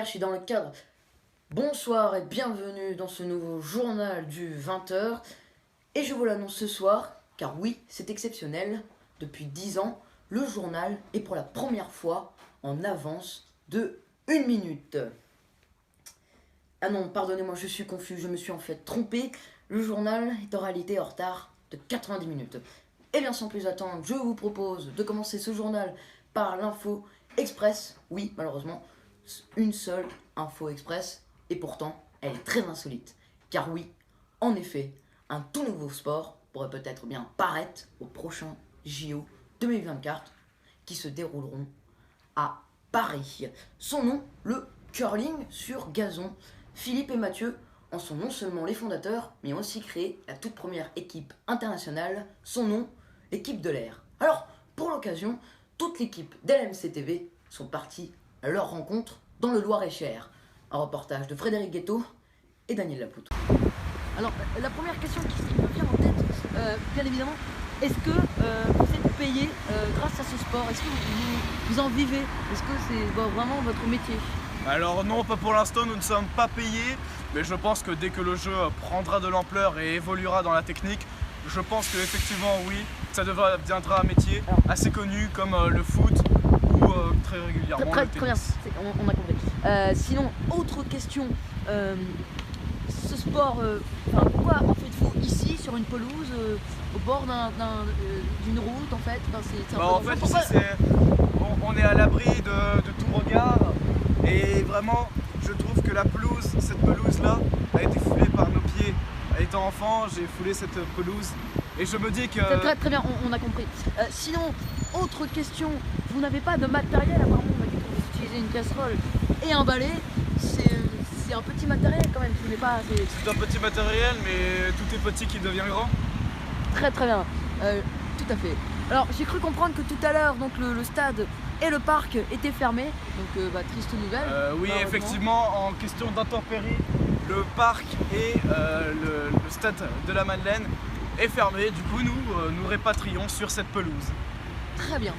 je suis dans le cadre. Bonsoir et bienvenue dans ce nouveau journal du 20h. Et je vous l'annonce ce soir, car oui, c'est exceptionnel. Depuis 10 ans, le journal est pour la première fois en avance de 1 minute. Ah non, pardonnez-moi, je suis confus, je me suis en fait trompé. Le journal est en réalité en retard de 90 minutes. Et bien sans plus attendre, je vous propose de commencer ce journal par l'info express. Oui, malheureusement, une seule info express. Et pourtant, elle est très insolite. Car oui, en effet, un tout nouveau sport pourrait peut-être bien paraître au prochain JO 2024 qui se dérouleront à Paris. Son nom, le curling sur gazon. Philippe et Mathieu en sont non seulement les fondateurs, mais ont aussi créé la toute première équipe internationale. Son nom, l'équipe de l'air. Alors, pour l'occasion, toute l'équipe d'LMC-TV sont partis à leur rencontre dans le Loir-et-Cher. Un reportage de Frédéric Guetto et Daniel Lapoutre. Alors, la première question qui me vient en tête, bien évidemment, est-ce que vous êtes payé grâce à ce sport? Est-ce que vous en vivez? Est-ce que c'est vraiment votre métier? Alors non, pas pour l'instant, nous ne sommes pas payés, mais je pense que dès que le jeu prendra de l'ampleur et évoluera dans la technique, je pense qu'effectivement oui, ça deviendra un métier assez connu comme le foot ou très régulièrement le tennis. Très bien, on a compris. Sinon, autre question, ce sport, pourquoi en faites-vous ici sur une pelouse, au bord d'une route en fait? En fait ici on est à l'abri de tout regard et vraiment je trouve que cette pelouse là a été foulée par nos pieds. Étant enfant, j'ai foulé cette pelouse et je me dis que... Très bien, on a compris. Sinon, autre question, vous n'avez pas de matériel? Apparemment on m'a dit que vous utilisez une casserole et un balai. C'est un petit matériel quand même, ce n'est pas... C'est un petit matériel, mais tout est petit qui devient grand. Très bien, tout à fait. Alors j'ai cru comprendre que tout à l'heure, donc le stade et le parc étaient fermés, donc triste nouvelle. Oui, effectivement, en question d'intempéries, le parc et le stade de la Madeleine est fermé. Du coup, nous répatrions sur cette pelouse. Très bien.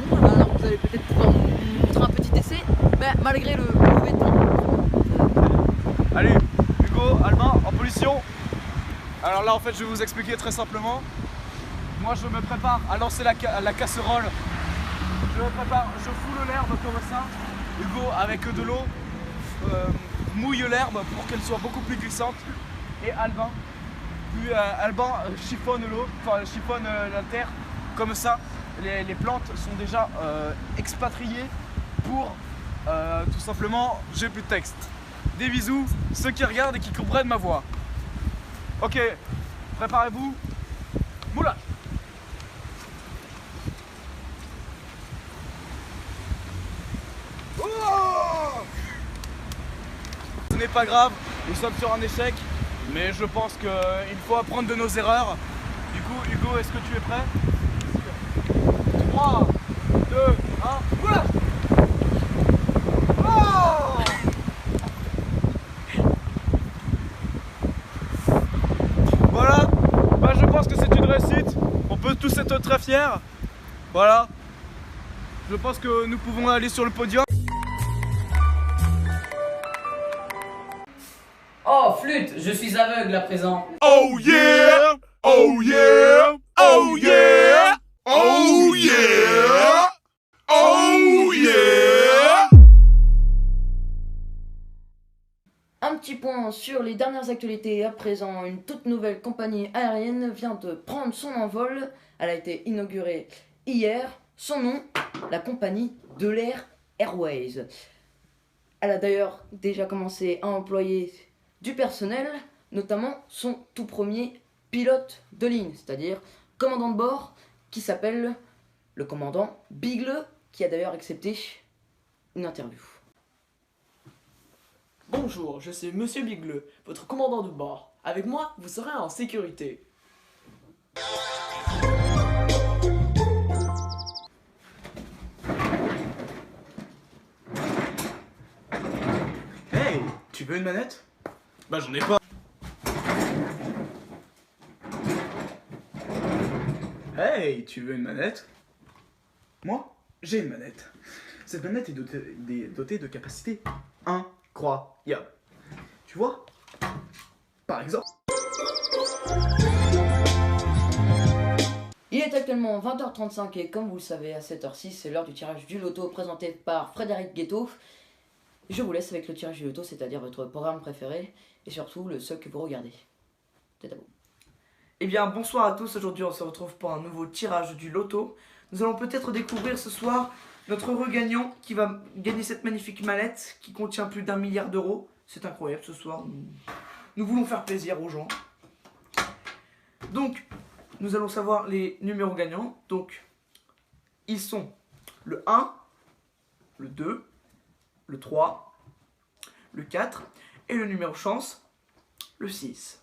Bon, alors vous allez peut-être pouvoir nous montrer un petit essai, mais malgré le mauvais temps. Allez, Hugo, Albin, en position. Alors là, en fait, je vais vous expliquer très simplement. Moi, je me prépare à lancer la casserole. Je me prépare, je foule l'herbe comme ça. Hugo, avec de l'eau, mouille l'herbe pour qu'elle soit beaucoup plus glissante. Et Albin, chiffonne l'eau, enfin chiffonne la terre. Comme ça, les plantes sont déjà expatriées pour tout simplement, j'ai plus de texte. Des bisous, ceux qui regardent et qui comprennent ma voix. Ok, préparez-vous. Moulage. Ce n'est pas grave, nous sommes sur un échec, mais je pense qu'il faut apprendre de nos erreurs. Du coup, Hugo, est-ce que tu es prêt? 3, 2, 1, moulage. Voilà, je pense que c'est une réussite. On peut tous être très fiers. Voilà, je pense que nous pouvons aller sur le podium. Oh flûte, je suis aveugle à présent. Oh yeah! Oh yeah! Oh yeah! Oh yeah! Oh yeah! Un petit point sur les dernières actualités à présent. Une toute nouvelle compagnie aérienne vient de prendre son envol. Elle a été inaugurée hier. Son nom, la compagnie de l'Air Airways. Elle a d'ailleurs déjà commencé à employer du personnel, notamment son tout premier pilote de ligne, c'est-à-dire commandant de bord, qui s'appelle le commandant Bigle, qui a d'ailleurs accepté une interview. Bonjour, je suis Monsieur Bigle, votre commandant de bord. Avec moi, vous serez en sécurité. Hey, tu veux une manette? Bah j'en ai pas. Hey, tu veux une manette? Moi, j'ai une manette. Cette planète est dotée de capacités incroyables. Tu vois? Par exemple... Il est actuellement 20h35 et comme vous le savez, à cette heure-ci, c'est l'heure du tirage du loto présenté par Frédéric Guetto. Je vous laisse avec le tirage du loto, c'est-à-dire votre programme préféré et surtout le seul que vous regardez. C'est à vous. Eh bien, bonsoir à tous. Aujourd'hui, on se retrouve pour un nouveau tirage du loto. Nous allons peut-être découvrir ce soir notre heureux gagnant qui va gagner cette magnifique mallette qui contient plus d'1 milliard d'euros. C'est incroyable ce soir. Nous voulons faire plaisir aux gens. Donc, nous allons savoir les numéros gagnants. Donc, ils sont le 1, le 2, le 3, le 4 et le numéro chance, le 6.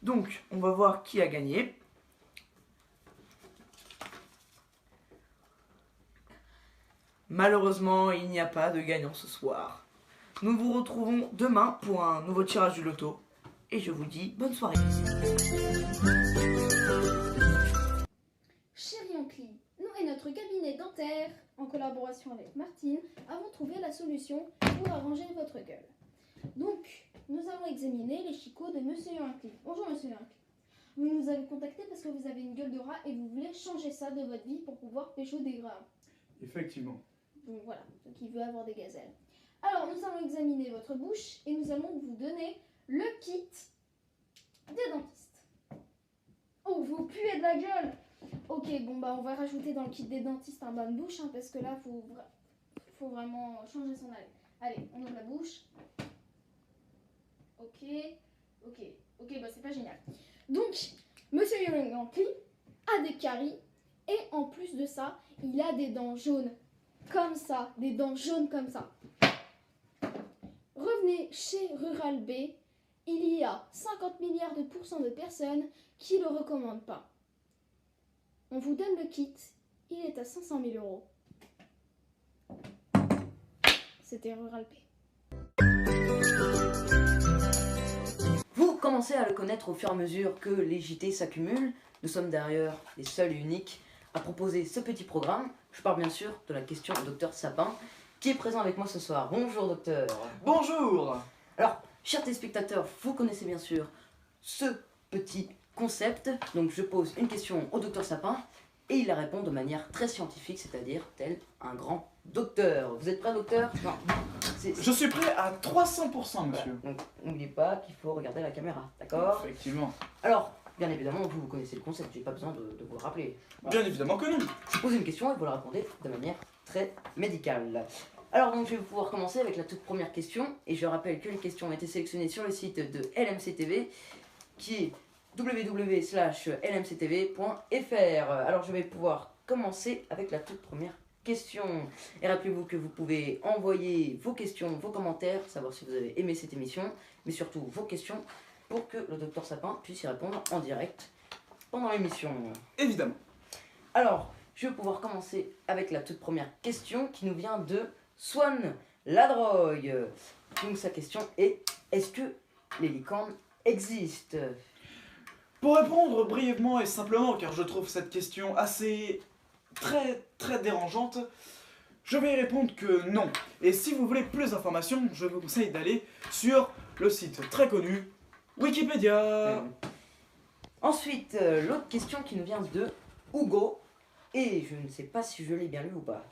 Donc, on va voir qui a gagné. Malheureusement, il n'y a pas de gagnant ce soir. Nous vous retrouvons demain pour un nouveau tirage du loto. Et je vous dis bonne soirée. Chérie Ancli, nous et notre cabinet dentaire, en collaboration avec Martine, avons trouvé la solution pour arranger votre gueule. Donc, nous allons examiner les chicots de Monsieur Ancli. Bonjour Monsieur Ancli. Vous nous avez contacté parce que vous avez une gueule de rat et vous voulez changer ça de votre vie pour pouvoir pécho des rats. Effectivement. Donc voilà, donc il veut avoir des gazelles. Alors, nous allons examiner votre bouche et nous allons vous donner le kit des dentistes. Oh, vous puez de la gueule! Ok, bon bah on va rajouter dans le kit des dentistes un bain de bouche, hein, parce que là, faut vraiment changer son haleine. Allez, on ouvre la bouche. Ok, bah c'est pas génial. Donc, Monsieur Ancli a des caries et en plus de ça, il a des dents jaunes comme ça, des dents jaunes comme ça. Revenez chez Rural B, il y a 50 milliards de pourcents de personnes qui le recommandent pas. On vous donne le kit, il est à 500 000 euros. C'était Rural B. Vous commencez à le connaître au fur et à mesure que les JT s'accumulent. Nous sommes d'ailleurs les seuls et uniques à proposer ce petit programme. Je parle bien sûr de la question au docteur Sapin, qui est présent avec moi ce soir. Bonjour docteur. Bonjour. Alors, chers téléspectateurs, vous connaissez bien sûr ce petit concept. Donc je pose une question au docteur Sapin et il la répond de manière très scientifique, c'est-à-dire tel un grand docteur. Vous êtes prêt docteur? Non. Je suis prêt à 300%, Voilà. monsieur. Donc n'oubliez pas qu'il faut regarder la caméra, d'accord? Effectivement. Alors, bien évidemment, vous connaissez le concept, j'ai pas besoin de vous le rappeler. Bien évidemment que non. Je vous pose une question et vous la répondez de manière très médicale. Alors donc je vais pouvoir commencer avec la toute première question et je rappelle que les questions ont été sélectionnées sur le site de LMC TV qui est www.lmctv.fr. Alors je vais pouvoir commencer avec la toute première question. Et rappelez-vous que vous pouvez envoyer vos questions, vos commentaires, savoir si vous avez aimé cette émission, mais surtout vos questions pour que le docteur Sapin puisse y répondre en direct pendant l'émission. Évidemment. Alors, je vais pouvoir commencer avec la toute première question qui nous vient de Swan Ladroy. Donc sa question est, est-ce que les licornes existent? Pour répondre brièvement et simplement, car je trouve cette question assez très dérangeante, je vais répondre que non. Et si vous voulez plus d'informations, je vous conseille d'aller sur le site très connu Wikipédia. Ensuite, l'autre question qui nous vient de Hugo, et je ne sais pas si je l'ai bien lu ou pas.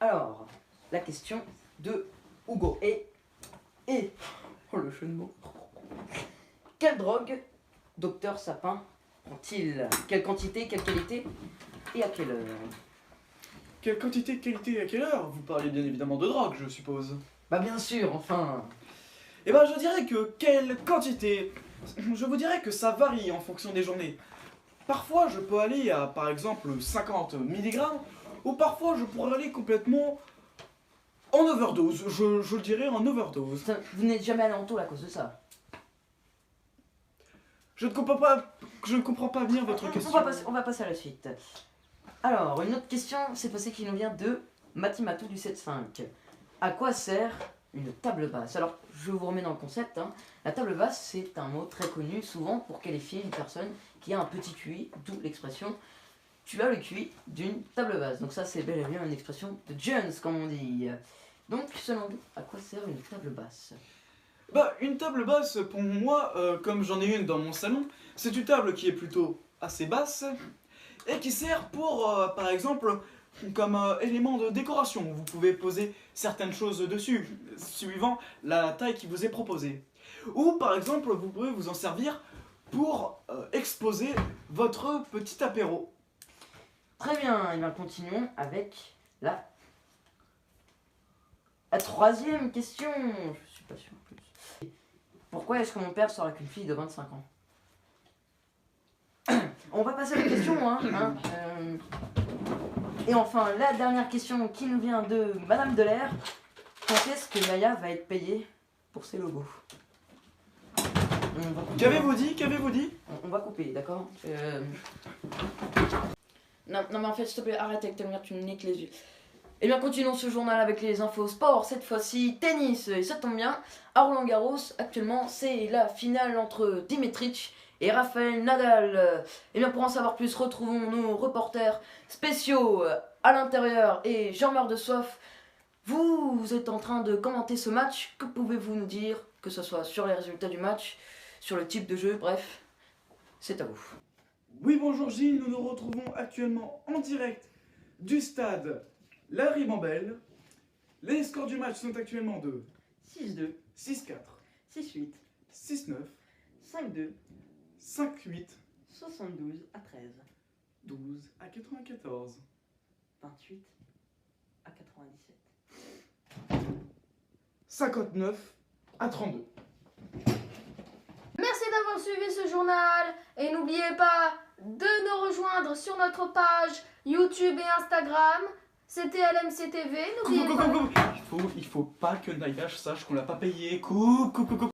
Alors, la question de Hugo est, oh le jeu de mots, quelle drogue docteur Sapin prend-il? Quelle quantité, quelle qualité et à quelle heure? Quelle quantité, qualité et à quelle heure? Vous parlez bien évidemment de drogue, je suppose. Bah bien sûr, enfin. Eh ben je dirais que quelle quantité? Je vous dirais que ça varie en fonction des journées. Parfois je peux aller à par exemple 50 mg ou parfois je pourrais aller complètement en overdose. Je le dirais en overdose. Putain, vous n'êtes jamais allé en taule à cause de ça. Je ne comprends pas bien votre question. On va passer à la suite. Alors, une autre question s'est passée qui nous vient de Matimatou du 7-5. À quoi sert une table basse? Alors, je vous remets dans le concept. Hein. La table basse, c'est un mot très connu souvent pour qualifier une personne qui a un petit QI, d'où l'expression tu as le QI d'une table basse. Donc ça c'est bel et bien une expression de Jones comme on dit. Donc selon vous, à quoi sert une table basse? Bah, une table basse, pour moi, comme j'en ai une dans mon salon, c'est une table qui est plutôt assez basse et qui sert pour, par exemple, comme élément de décoration. Vous pouvez poser certaines choses dessus, suivant la taille qui vous est proposée. Ou, par exemple, vous pouvez vous en servir pour exposer votre petit apéro. Très bien, et bien continuons avec la troisième question. Je suis pas sûr en plus. Pourquoi est-ce que mon père sort avec une fille de 25 ans? On va passer à la question, hein. Et enfin, la dernière question qui nous vient de Madame Delair. Quand est-ce que Maya va être payée pour ses logos? Qu'avez-vous dit? Qu'avez-vous dit? On va couper, d'accord? Non, mais en fait, s'il te plaît, arrête avec ta lumière, tu me niques les yeux. Et bien, continuons ce journal avec les infos sport. Cette fois-ci, tennis, et ça tombe bien. À Roland-Garros, actuellement, c'est la finale entre Dimitrich et Rafael Nadal. Et bien, pour en savoir plus, retrouvons nos reporters spéciaux à l'intérieur et j'en meurs de soif. Vous êtes en train de commenter ce match. Que pouvez-vous nous dire, que ce soit sur les résultats du match, sur le type de jeu, bref, c'est à vous. Oui, bonjour Gilles, nous nous retrouvons actuellement en direct du stade La Ribambelle. Les scores du match sont actuellement de 6-2, 6-4, 6-8, 6-9, 5-2, 5-8, 72 à 13, 12 à 94, 28 à 97. 59 à 32. Merci d'avoir suivi ce journal et n'oubliez pas de nous rejoindre sur notre page YouTube et Instagram. C'était LMC TV, n'oubliez pas... Il faut pas que Naigash sache qu'on l'a pas payé. Coupe.